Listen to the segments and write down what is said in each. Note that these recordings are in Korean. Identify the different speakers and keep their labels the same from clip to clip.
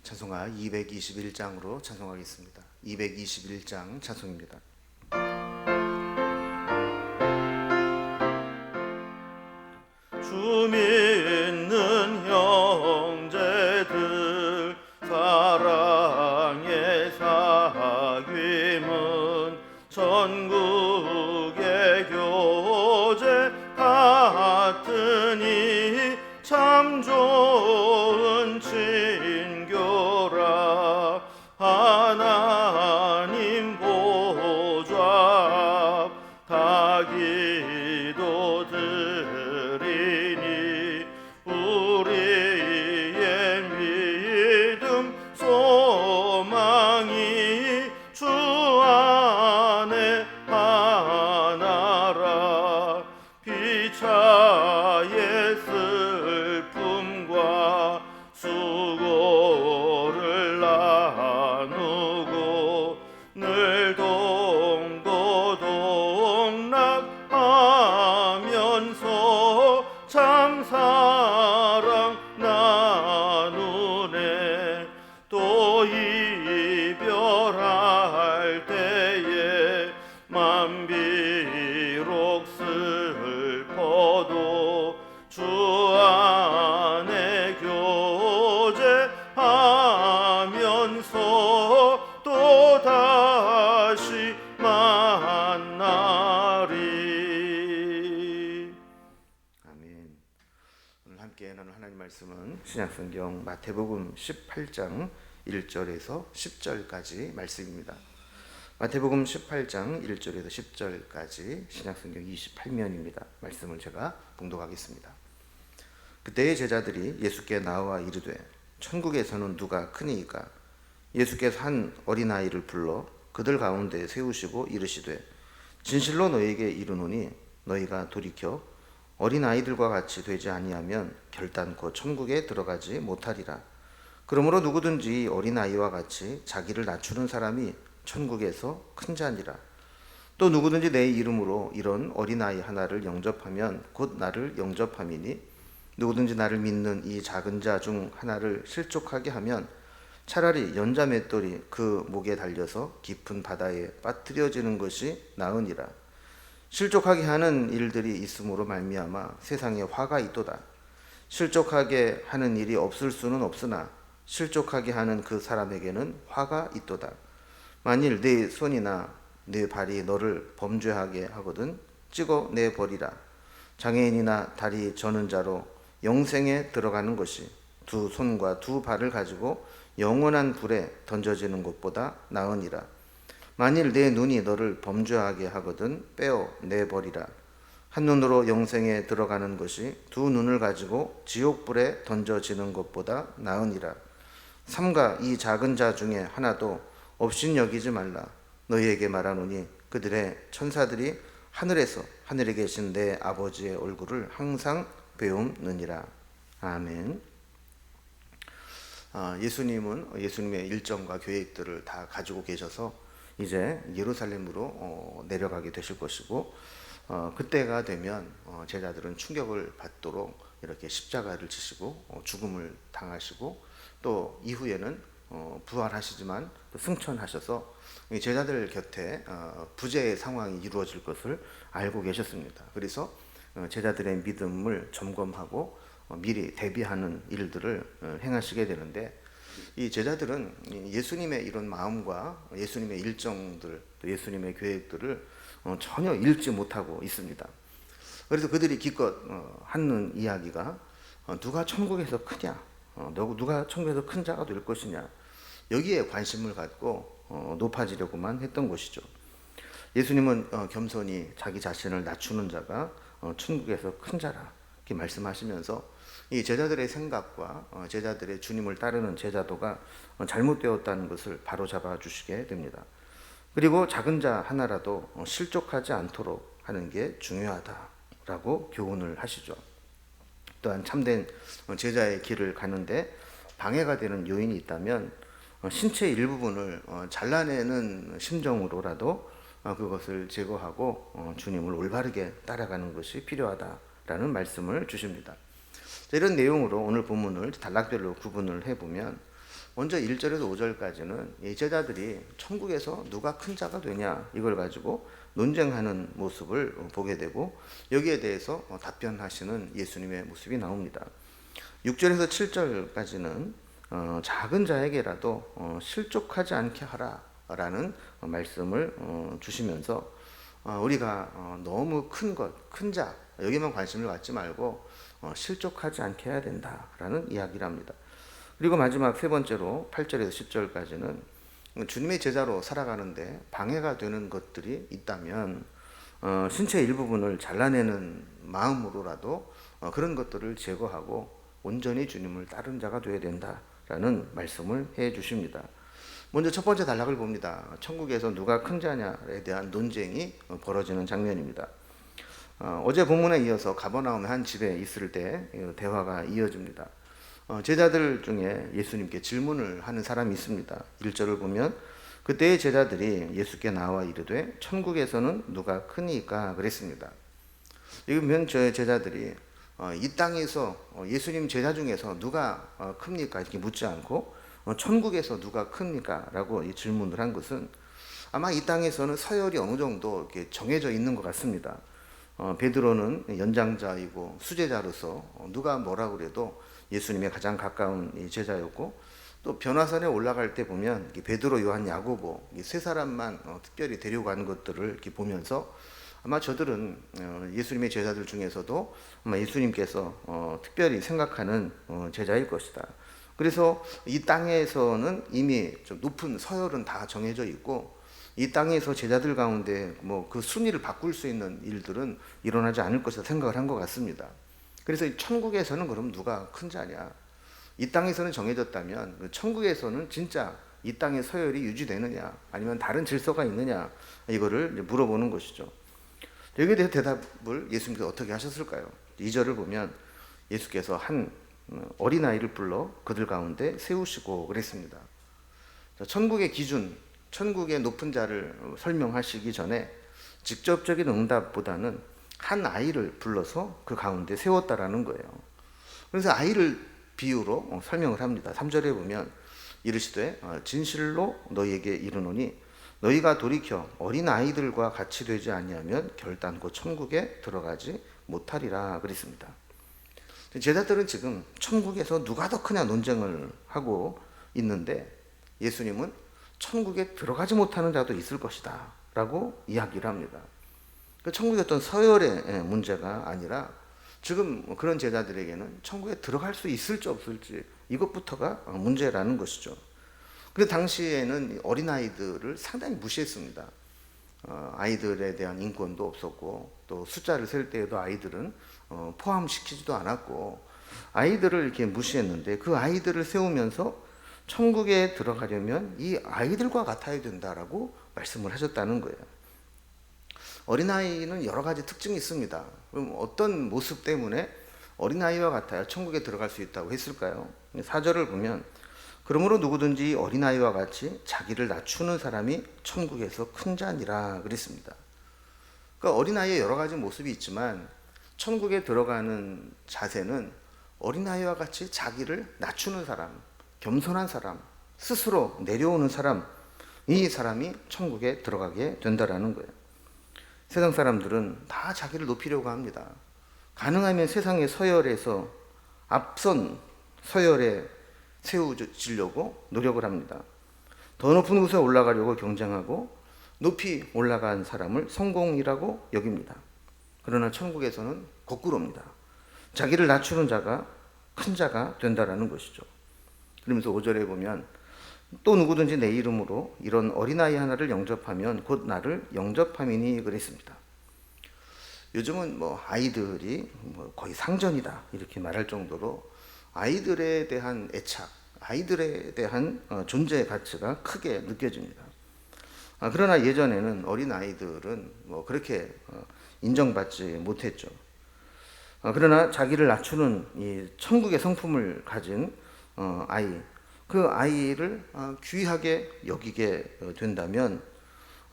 Speaker 1: 찬송가 221장으로 찬송하겠습니다. 221장 찬송입니다.
Speaker 2: 주 믿는 형제들 사랑의 사귐은 전국의 교제 같으니 참 좋은 친교라. 하나님 보좌 앞 다 기도 드리니 우리의 믿음 소망이 주 안에 하나라. 피차의 슬픔과 수고를 나누고 늘 동고동락하면서 참 사랑 나누네. 또 이별할 때에 맘 비록 슬퍼도 주 안에 교제하면서 또 다시 만나리.
Speaker 1: 아멘. 오늘 함께 나눌 하나님 말씀은 신약성경 마태복음 18장 1절에서 10절까지 말씀입니다. 마태복음 18장 1절에서 10절까지 신약성경 28면입니다. 말씀을 제가 봉독하겠습니다. 그때의 제자들이 예수께 나와 이르되 천국에서는 누가 크니이까? 예수께서 한 어린아이를 불러 그들 가운데 세우시고 이르시되 진실로 너희에게 이르노니 너희가 돌이켜 어린아이들과 같이 되지 아니하면 결단코 천국에 들어가지 못하리라. 그러므로 누구든지 어린아이와 같이 자기를 낮추는 사람이 천국에서 큰 자니라. 또 누구든지 내 이름으로 이런 어린아이 하나를 영접하면 곧 나를 영접함이니 누구든지 나를 믿는 이 작은 자 중 하나를 실족하게 하면 차라리 연자 맷돌이 그 목에 달려서 깊은 바다에 빠뜨려지는 것이 나으니라. 실족하게 하는 일들이 있음으로 말미암아 세상에 화가 있도다. 실족하게 하는 일이 없을 수는 없으나 실족하게 하는 그 사람에게는 화가 있도다. 만일 네 손이나 네 발이 너를 범죄하게 하거든 찍어 내버리라. 장애인이나 다리 저는 자로 영생에 들어가는 것이 두 손과 두 발을 가지고 영원한 불에 던져지는 것보다 나으니라. 만일 내 눈이 너를 범죄하게 하거든 빼어 내버리라. 한 눈으로 영생에 들어가는 것이 두 눈을 가지고 지옥불에 던져지는 것보다 나으니라. 삼가 이 작은 자 중에 하나도 없인 여기지 말라. 너희에게 말하노니 그들의 천사들이 하늘에서 하늘에 계신 내 아버지의 얼굴을 항상 배움느니라. 아멘. 예수님은 예수님의 일정과 계획들을 다 가지고 계셔서 이제 예루살렘으로 내려가게 되실 것이고, 그때가 되면 제자들은 충격을 받도록 이렇게 십자가를 지시고 죽음을 당하시고, 또 이후에는 부활하시지만 또 승천하셔서 제자들 곁에 부재의 상황이 이루어질 것을 알고 계셨습니다. 그래서 제자들의 믿음을 점검하고 미리 대비하는 일들을 행하시게 되는데, 이 제자들은 예수님의 이런 마음과 예수님의 일정들, 또 예수님의 계획들을 전혀 읽지 못하고 있습니다. 그래서 그들이 기껏 하는 이야기가 누가 천국에서 크냐, 누가 천국에서 큰 자가 될 것이냐, 여기에 관심을 갖고 높아지려고만 했던 것이죠. 예수님은 겸손히 자기 자신을 낮추는 자가 천국에서 큰 자라 이렇게 말씀하시면서 이 제자들의 생각과 제자들의 주님을 따르는 제자도가 잘못되었다는 것을 바로잡아 주시게 됩니다. 그리고 작은 자 하나라도 실족하지 않도록 하는 게 중요하다라고 교훈을 하시죠. 또한 참된 제자의 길을 가는데 방해가 되는 요인이 있다면 신체 일부분을 잘라내는 심정으로라도 그것을 제거하고 주님을 올바르게 따라가는 것이 필요하다라는 말씀을 주십니다. 이런 내용으로 오늘 본문을 단락별로 구분을 해보면 먼저 1절에서 5절까지는 이 제자들이 천국에서 누가 큰 자가 되냐 이걸 가지고 논쟁하는 모습을 보게 되고, 여기에 대해서 답변하시는 예수님의 모습이 나옵니다. 6절에서 7절까지는 작은 자에게라도 실족하지 않게 하라라는 말씀을 주시면서 우리가 너무 큰 것, 큰 자 여기만 관심을 갖지 말고 실족하지 않게 해야 된다라는 이야기를 합니다. 그리고 마지막 세 번째로 8절에서 10절까지는 주님의 제자로 살아가는데 방해가 되는 것들이 있다면 신체 일부분을 잘라내는 마음으로라도 그런 것들을 제거하고 온전히 주님을 따른 자가 되어야 된다라는 말씀을 해 주십니다. 먼저 첫 번째 단락을 봅니다. 천국에서 누가 큰 자냐에 대한 논쟁이 벌어지는 장면입니다. 어제 본문에 이어서 가버나움의 한 집에 있을 때 대화가 이어집니다. 제자들 중에 예수님께 질문을 하는 사람이 있습니다. 1절을 보면 그때의 제자들이 예수께 나와 이르되 천국에서는 누가 크니까 그랬습니다. 여기 보면 저의 제자들이 이 땅에서 예수님 제자 중에서 누가 큽니까? 이렇게 묻지 않고 천국에서 누가 큽니까? 라고 이 질문을 한 것은 아마 이 땅에서는 서열이 어느 정도 이렇게 정해져 있는 것 같습니다. 베드로는 연장자이고 수제자로서 누가 뭐라 그래도 예수님의 가장 가까운 제자였고, 또 변화산에 올라갈 때 보면 베드로, 요한, 야고보 세 사람만 특별히 데려간 것들을 이렇게 보면서 아마 저들은 예수님의 제자들 중에서도 아마 예수님께서 특별히 생각하는 제자일 것이다. 그래서 이 땅에서는 이미 좀 높은 서열은 다 정해져 있고, 이 땅에서 제자들 가운데 뭐 그 순위를 바꿀 수 있는 일들은 일어나지 않을 것이다 생각을 한 것 같습니다. 그래서 천국에서는 그럼 누가 큰 자냐? 이 땅에서는 정해졌다면 천국에서는 진짜 이 땅의 서열이 유지되느냐 아니면 다른 질서가 있느냐, 이거를 물어보는 것이죠. 여기에 대해서 대답을 예수님께서 어떻게 하셨을까요? 2절을 보면 예수께서 한 어린아이를 불러 그들 가운데 세우시고 그랬습니다. 천국의 기준, 천국의 높은 자를 설명하시기 전에 직접적인 응답보다는 한 아이를 불러서 그 가운데 세웠다라는 거예요. 그래서 아이를 비유로 설명을 합니다. 3절에 보면 이르시되 진실로 너희에게 이르노니 너희가 돌이켜 어린 아이들과 같이 되지 아니하면 결단코 천국에 들어가지 못하리라 그랬습니다. 제자들은 지금 천국에서 누가 더 크냐 논쟁을 하고 있는데, 예수님은 천국에 들어가지 못하는 자도 있을 것이다 라고 이야기를 합니다. 천국의 어떤 서열의 문제가 아니라 지금 그런 제자들에게는 천국에 들어갈 수 있을지 없을지 이것부터가 문제라는 것이죠. 그런데 당시에는 어린아이들을 상당히 무시했습니다. 아이들에 대한 인권도 없었고, 또 숫자를 셀 때에도 아이들은 포함시키지도 않았고, 아이들을 이렇게 무시했는데 그 아이들을 세우면서 천국에 들어가려면 이 아이들과 같아야 된다라고 말씀을 하셨다는 거예요. 어린아이는 여러 가지 특징이 있습니다. 그럼 어떤 모습 때문에 어린아이와 같아야 천국에 들어갈 수 있다고 했을까요? 4절을 보면 그러므로 누구든지 어린아이와 같이 자기를 낮추는 사람이 천국에서 큰 자니라 그랬습니다. 그러니까 어린아이의 여러 가지 모습이 있지만 천국에 들어가는 자세는 어린아이와 같이 자기를 낮추는 사람, 겸손한 사람, 스스로 내려오는 사람, 이 사람이 천국에 들어가게 된다라는 거예요. 세상 사람들은 다 자기를 높이려고 합니다. 가능하면 세상의 서열에서 앞선 서열에 세워지려고 노력을 합니다. 더 높은 곳에 올라가려고 경쟁하고 높이 올라간 사람을 성공이라고 여깁니다. 그러나 천국에서는 거꾸로입니다. 자기를 낮추는 자가 큰 자가 된다라는 것이죠. 그러면서 5절에 보면 또 누구든지 내 이름으로 이런 어린아이 하나를 영접하면 곧 나를 영접함이니 그랬습니다. 요즘은 뭐 아이들이 거의 상전이다 이렇게 말할 정도로 아이들에 대한 애착, 아이들에 대한 존재 가치가 크게 느껴집니다. 그러나 예전에는 어린 아이들은 뭐 그렇게 인정받지 못했죠. 그러나 자기를 낮추는 이 천국의 성품을 가진 아이, 그 아이를 귀하게 여기게 된다면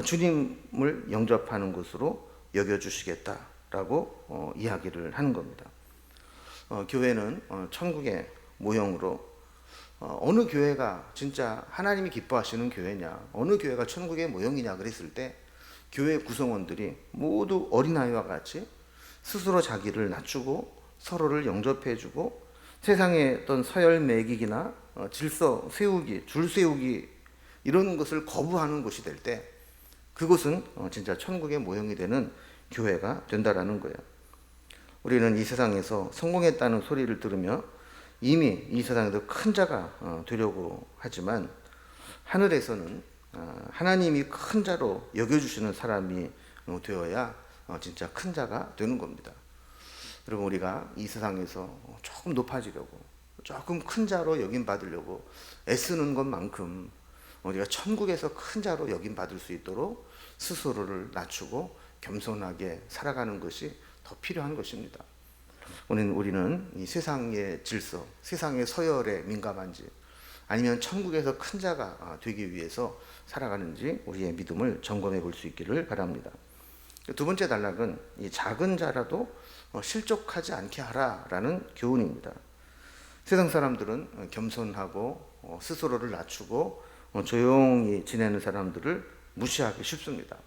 Speaker 1: 주님을 영접하는 것으로 여겨주시겠다라고 이야기를 하는 겁니다. 교회는 천국의 모형으로 어느 교회가 진짜 하나님이 기뻐하시는 교회냐, 어느 교회가 천국의 모형이냐 그랬을 때 교회 구성원들이 모두 어린아이와 같이 스스로 자기를 낮추고 서로를 영접해주고 세상의 어떤 서열 매기기나 질서 세우기, 줄 세우기 이런 것을 거부하는 곳이 될 때 그곳은 진짜 천국의 모형이 되는 교회가 된다라는 거예요. 우리는 이 세상에서 성공했다는 소리를 들으며 이미 이 세상에도 큰 자가 되려고 하지만 하늘에서는 하나님이 큰 자로 여겨주시는 사람이 되어야 진짜 큰 자가 되는 겁니다. 여러분, 우리가 이 세상에서 조금 높아지려고, 조금 큰 자로 여김 받으려고 애쓰는 것만큼 우리가 천국에서 큰 자로 여김 받을 수 있도록 스스로를 낮추고 겸손하게 살아가는 것이 더 필요한 것입니다. 우리는 이 세상의 질서, 세상의 서열에 민감한지 아니면 천국에서 큰 자가 되기 위해서 살아가는지 우리의 믿음을 점검해 볼 수 있기를 바랍니다. 두 번째 단락은 이 작은 자라도 실족하지 않게 하라라는 교훈입니다. 세상 사람들은 겸손하고 스스로를 낮추고 조용히 지내는 사람들을 무시하기 쉽습니다.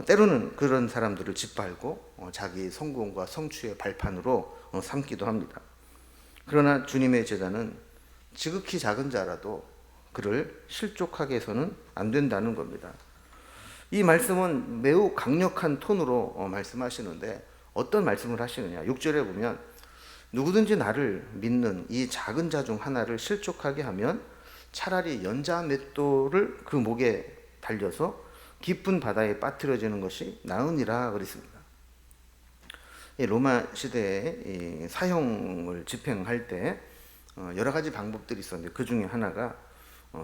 Speaker 1: 때로는 그런 사람들을 짓밟고 자기 성공과 성취의 발판으로 삼기도 합니다. 그러나 주님의 제자는 지극히 작은 자라도 그를 실족하게 해서는 안 된다는 겁니다. 이 말씀은 매우 강력한 톤으로 말씀하시는데 어떤 말씀을 하시느냐. 6절에 보면 누구든지 나를 믿는 이 작은 자 중 하나를 실족하게 하면 차라리 연자 맷돌을 그 목에 달려서 깊은 바다에 빠뜨려지는 것이 나으니라 그랬습니다. 로마 시대에 사형을 집행할 때 여러 가지 방법들이 있었는데 그 중에 하나가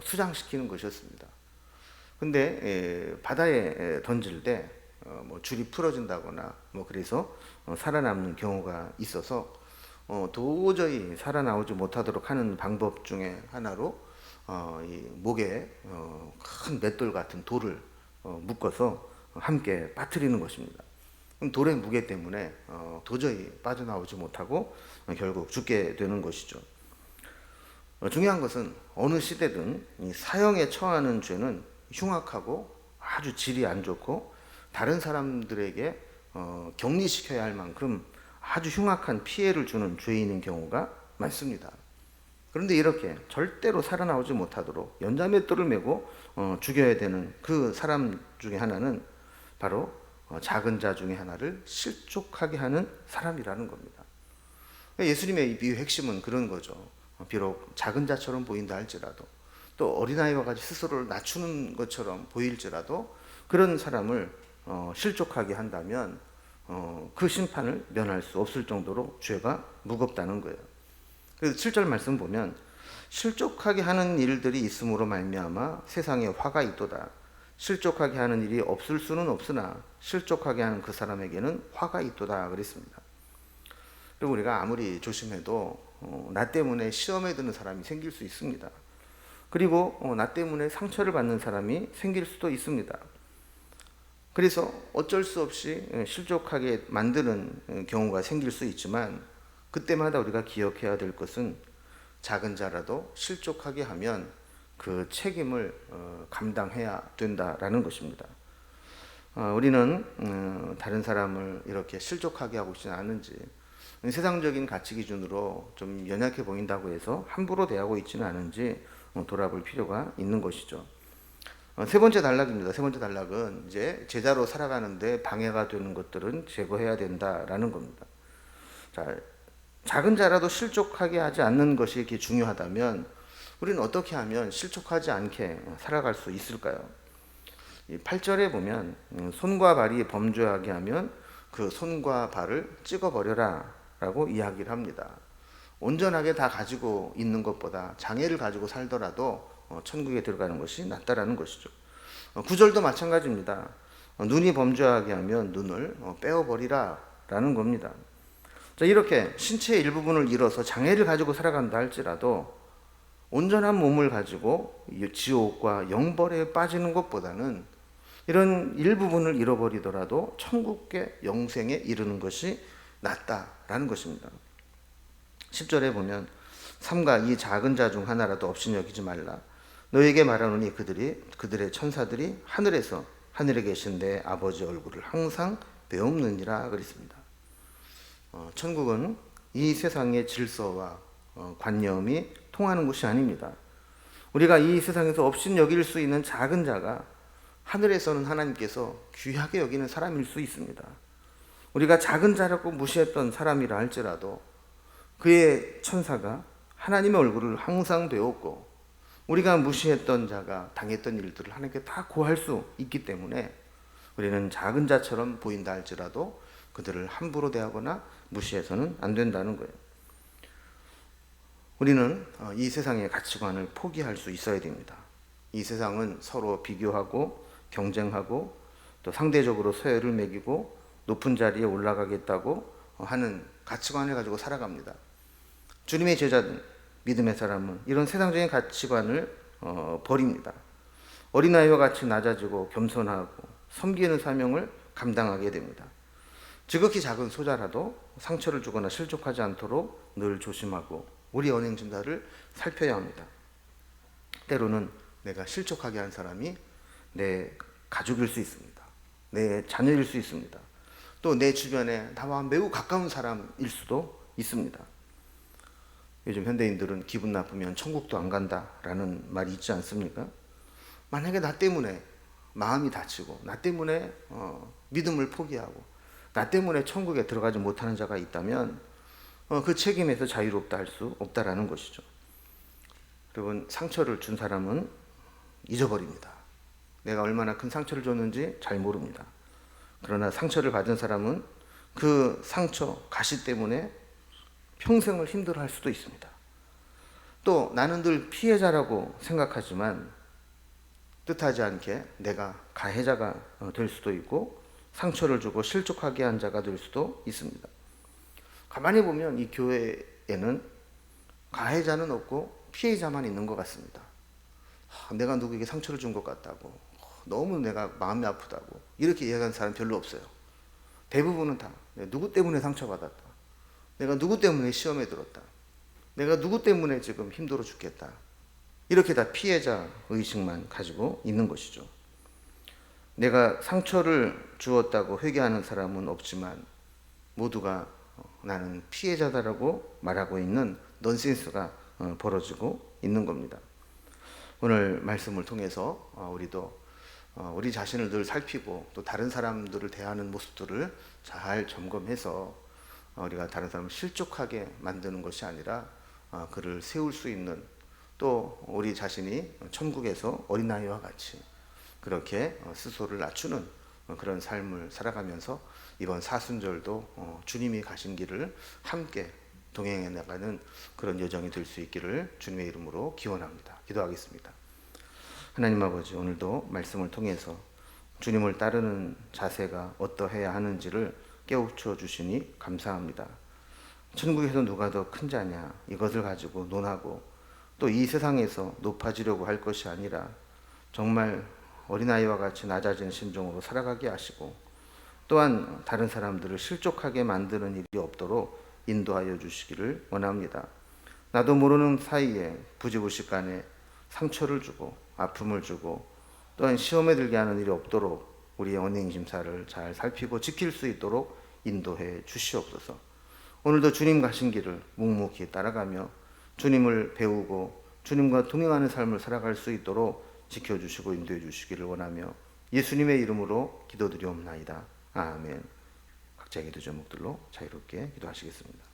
Speaker 1: 수장시키는 것이었습니다. 근데 바다에 던질 때 줄이 풀어진다거나 그래서 살아남는 경우가 있어서 도저히 살아나오지 못하도록 하는 방법 중에 하나로 이 목에 큰 맷돌 같은 돌을 묶어서 함께 빠뜨리는 것입니다. 그럼 돌의 무게 때문에 도저히 빠져나오지 못하고 결국 죽게 되는 것이죠. 중요한 것은 어느 시대든 이 사형에 처하는 죄는 흉악하고 아주 질이 안 좋고 다른 사람들에게 격리시켜야 할 만큼 아주 흉악한 피해를 주는 죄인인 경우가 많습니다. 그런데 이렇게 절대로 살아나오지 못하도록 연자맷돌을 메고 죽여야 되는 그 사람 중에 하나는 바로 작은 자 중에 하나를 실족하게 하는 사람이라는 겁니다. 예수님의 이 비유의 핵심은 그런 거죠. 비록 작은 자처럼 보인다 할지라도 또 어린아이와 같이 스스로를 낮추는 것처럼 보일지라도 그런 사람을 실족하게 한다면 그 심판을 면할 수 없을 정도로 죄가 무겁다는 거예요. 그래서 7절 말씀 보면 실족하게 하는 일들이 있음으로 말미암아 세상에 화가 있도다. 실족하게 하는 일이 없을 수는 없으나 실족하게 하는 그 사람에게는 화가 있도다 그랬습니다. 그리고 우리가 아무리 조심해도 나 때문에 시험에 드는 사람이 생길 수 있습니다. 그리고 나 때문에 상처를 받는 사람이 생길 수도 있습니다. 그래서 어쩔 수 없이 실족하게 만드는 경우가 생길 수 있지만 그때마다 우리가 기억해야 될 것은 작은 자라도 실족하게 하면 그 책임을 감당해야 된다라는 것입니다. 우리는 다른 사람을 이렇게 실족하게 하고 있지는 않은지 세상적인 가치 기준으로 좀 연약해 보인다고 해서 함부로 대하고 있지는 않은지 돌아볼 필요가 있는 것이죠. 세 번째 단락입니다. 세 번째 단락은 이제 제자로 살아가는데 방해가 되는 것들은 제거해야 된다라는 겁니다. 자, 작은 자라도 실족하게 하지 않는 것이 이렇게 중요하다면 우리는 어떻게 하면 실족하지 않게 살아갈 수 있을까요? 8절에 보면 손과 발이 범죄하게 하면 그 손과 발을 찍어버려라 라고 이야기를 합니다. 온전하게 다 가지고 있는 것보다 장애를 가지고 살더라도 천국에 들어가는 것이 낫다라는 것이죠. 9절도 마찬가지입니다. 눈이 범죄하게 하면 눈을 빼어버리라 라는 겁니다. 자, 이렇게 신체의 일부분을 잃어서 장애를 가지고 살아간다 할지라도 온전한 몸을 가지고 지옥과 영벌에 빠지는 것보다는 이런 일부분을 잃어버리더라도 천국의 영생에 이르는 것이 낫다라는 것입니다. 10절에 보면 삼가 이 작은 자 중 하나라도 없이 여기지 말라. 너에게 말하노니 그들의 천사들이 하늘에 계신 내 아버지 얼굴을 항상 배움느니라 그랬습니다. 천국은 이 세상의 질서와 관념이 통하는 곳이 아닙니다. 우리가 이 세상에서 없인 여길 수 있는 작은 자가 하늘에서는 하나님께서 귀하게 여기는 사람일 수 있습니다. 우리가 작은 자라고 무시했던 사람이라 할지라도 그의 천사가 하나님의 얼굴을 항상 배웠고, 우리가 무시했던 자가 당했던 일들을 하나님께 다 고할 수 있기 때문에 우리는 작은 자처럼 보인다 할지라도 그들을 함부로 대하거나 무시해서는 안 된다는 거예요. 우리는 이 세상의 가치관을 포기할 수 있어야 됩니다. 이 세상은 서로 비교하고 경쟁하고 또 상대적으로 서열을 매기고 높은 자리에 올라가겠다고 하는 가치관을 가지고 살아갑니다. 주님의 제자들, 믿음의 사람은 이런 세상적인 가치관을 버립니다. 어린아이와 같이 낮아지고 겸손하고 섬기는 사명을 감당하게 됩니다. 지극히 작은 소자라도 상처를 주거나 실족하지 않도록 늘 조심하고 우리 언행심사를 살펴야 합니다. 때로는 내가 실족하게 한 사람이 내 가족일 수 있습니다. 내 자녀일 수 있습니다. 또 내 주변에 나와 매우 가까운 사람일 수도 있습니다. 요즘 현대인들은 기분 나쁘면 천국도 안 간다라는 말이 있지 않습니까? 만약에 나 때문에 마음이 다치고 나 때문에 믿음을 포기하고 나 때문에 천국에 들어가지 못하는 자가 있다면 그 책임에서 자유롭다 할 수 없다라는 것이죠. 여러분, 상처를 준 사람은 잊어버립니다. 내가 얼마나 큰 상처를 줬는지 잘 모릅니다. 그러나 상처를 받은 사람은 그 상처, 가시 때문에 평생을 힘들어할 수도 있습니다. 또 나는 늘 피해자라고 생각하지만 뜻하지 않게 내가 가해자가 될 수도 있고 상처를 주고 실족하게 한 자가 될 수도 있습니다. 가만히 보면 이 교회에는 가해자는 없고 피해자만 있는 것 같습니다. 내가 누구에게 상처를 준 것 같다고, 너무 내가 마음이 아프다고 이렇게 이야기하는 사람 별로 없어요. 대부분은 다 내가 누구 때문에 상처받았다, 내가 누구 때문에 시험에 들었다, 내가 누구 때문에 지금 힘들어 죽겠다, 이렇게 다 피해자 의식만 가지고 있는 것이죠. 내가 상처를 주었다고 회개하는 사람은 없지만 모두가 나는 피해자다라고 말하고 있는 넌센스가 벌어지고 있는 겁니다. 오늘 말씀을 통해서 우리도 우리 자신을 늘 살피고 또 다른 사람들을 대하는 모습들을 잘 점검해서 우리가 다른 사람을 실족하게 만드는 것이 아니라 그를 세울 수 있는, 또 우리 자신이 천국에서 어린아이와 같이 그렇게 스스로를 낮추는 그런 삶을 살아가면서 이번 사순절도 주님이 가신 길을 함께 동행해 나가는 그런 여정이 될 수 있기를 주님의 이름으로 기원합니다. 기도하겠습니다. 하나님 아버지, 오늘도 말씀을 통해서 주님을 따르는 자세가 어떠해야 하는지를 깨우쳐 주시니 감사합니다. 천국에서 누가 더 큰 자냐, 이것을 가지고 논하고 또 이 세상에서 높아지려고 할 것이 아니라 정말 어린아이와 같이 낮아진 심정으로 살아가게 하시고 또한 다른 사람들을 실족하게 만드는 일이 없도록 인도하여 주시기를 원합니다. 나도 모르는 사이에 부지불식간에 상처를 주고 아픔을 주고 또한 시험에 들게 하는 일이 없도록 우리의 언행심사를 잘 살피고 지킬 수 있도록 인도해 주시옵소서. 오늘도 주님 가신 길을 묵묵히 따라가며 주님을 배우고 주님과 동행하는 삶을 살아갈 수 있도록 지켜주시고 인도해 주시기를 원하며 예수님의 이름으로 기도드리옵나이다. 아멘. 각자의 기도 제목들로 자유롭게 기도하시겠습니다.